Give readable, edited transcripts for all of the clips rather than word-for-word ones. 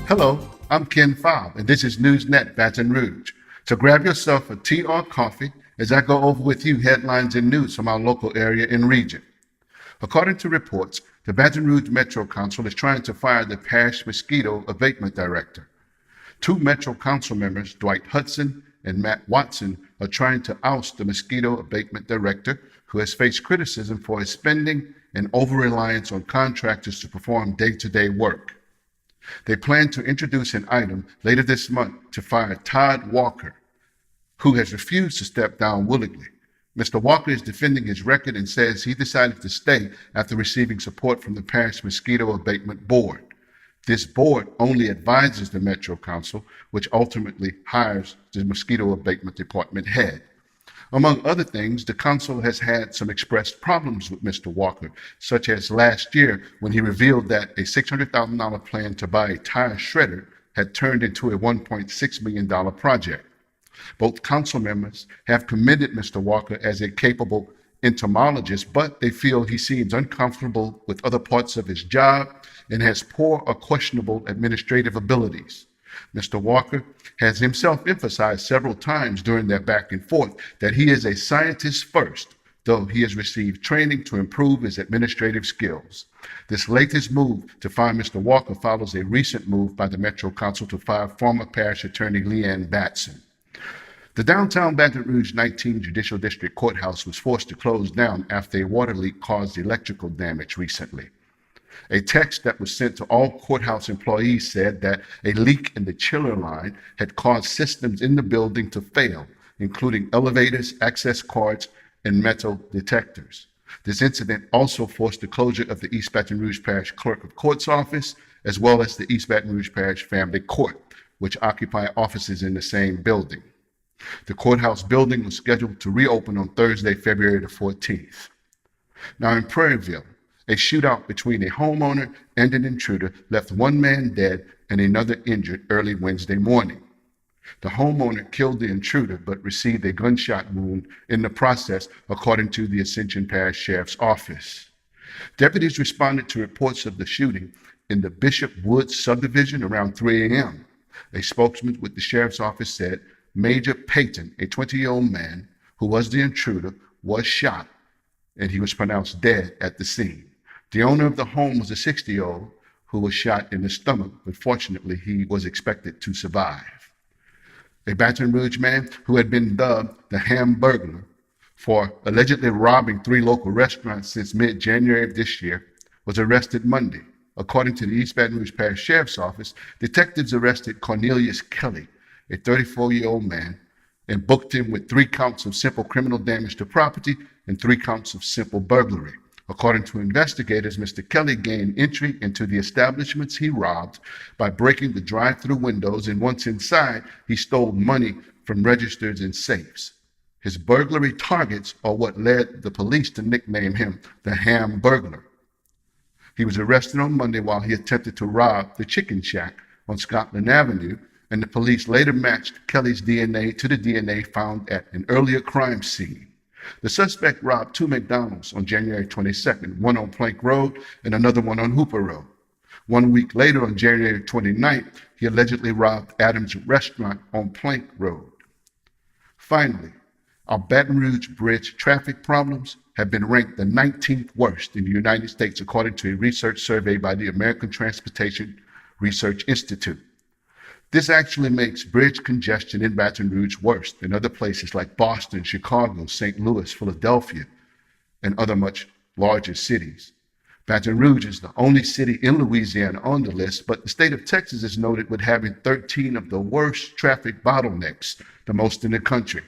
Hello, I'm Ken Fobb, and this is NewsNet Baton Rouge. So grab yourself a tea or coffee as I go over with you headlines and news from our local area and region. According to reports, the Baton Rouge Metro Council is trying to fire the parish mosquito abatement director. Two Metro Council members, Dwight Hudson and Matt Watson, are trying to oust the mosquito abatement director, who has faced criticism for his spending and over-reliance on contractors to perform day-to-day work. They plan to introduce an item later this month to fire Todd Walker, who has refused to step down willingly. Mr. Walker is defending his record and says he decided to stay after receiving support from the Parish Mosquito Abatement Board. This board only advises the Metro Council, which ultimately hires the Mosquito Abatement Department head. Among other things, the council has had some expressed problems with Mr. Walker, such as last year when he revealed that a $600,000 plan to buy a tire shredder had turned into a $1.6 million project. Both council members have commended Mr. Walker as a capable entomologist, but they feel he seems uncomfortable with other parts of his job and has poor or questionable administrative abilities. Mr. Walker has himself emphasized several times during their back and forth that he is a scientist first, though he has received training to improve his administrative skills. This latest move to fire Mr. Walker follows a recent move by the Metro Council to fire former parish attorney Leanne Batson. The downtown Baton Rouge 19 Judicial District Courthouse was forced to close down after a water leak caused electrical damage recently. A text that was sent to all courthouse employees said that a leak in the chiller line had caused systems in the building to fail, including elevators, access cords, and metal detectors. This incident also forced the closure of the East Baton Rouge Parish Clerk of Court's office, as well as the East Baton Rouge Parish Family Court, which occupy offices in the same building. The courthouse building was scheduled to reopen on Thursday, February the 14th. Now in Prairieville, a shootout between a homeowner and an intruder left one man dead and another injured early Wednesday morning. The homeowner killed the intruder but received a gunshot wound in the process, according to the Ascension Parish Sheriff's Office. Deputies responded to reports of the shooting in the Bishop Woods subdivision around 3 a.m. A spokesman with the Sheriff's Office said Major Payton, a 20-year-old man who was the intruder, was shot and he was pronounced dead at the scene. The owner of the home was a 60-year-old who was shot in the stomach, but fortunately he was expected to survive. A Baton Rouge man who had been dubbed the Hamburglar for allegedly robbing 3 local restaurants since mid-January of this year was arrested Monday. According to the East Baton Rouge Parish Sheriff's Office, detectives arrested Cornelius Kelly, a 34-year-old man, and booked him with 3 counts of simple criminal damage to property and 3 counts of simple burglary. According to investigators, Mr. Kelly gained entry into the establishments he robbed by breaking the drive-through windows, and once inside, he stole money from registers and safes. His burglary targets are what led the police to nickname him the Hamburglar. He was arrested on Monday while he attempted to rob the Chicken Shack on Scotland Avenue, and the police later matched Kelly's DNA to the DNA found at an earlier crime scene. The suspect robbed 2 McDonald's on January 22nd, one on Plank Road and another one on Hooper Road. 1 week later, on January 29th, he allegedly robbed Adams' restaurant on Plank Road. Finally, our Baton Rouge Bridge traffic problems have been ranked the 19th worst in the United States, according to a research survey by the American Transportation Research Institute. This actually makes bridge congestion in Baton Rouge worse than other places like Boston, Chicago, St. Louis, Philadelphia, and other much larger cities. Baton Rouge is the only city in Louisiana on the list, but the state of Texas is noted with having 13 of the worst traffic bottlenecks, the most in the country.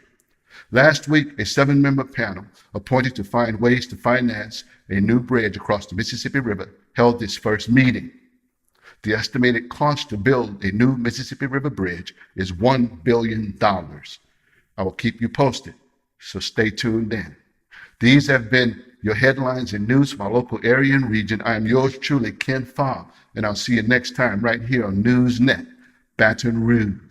Last week, a 7-member panel appointed to find ways to finance a new bridge across the Mississippi River held its first meeting. The estimated cost to build a new Mississippi River bridge is $1 billion. I will keep you posted, so stay tuned in. These have been your headlines and news from our local area and region. I am yours truly, Ken Fobb, and I'll see you next time right here on NewsNet, Baton Rouge.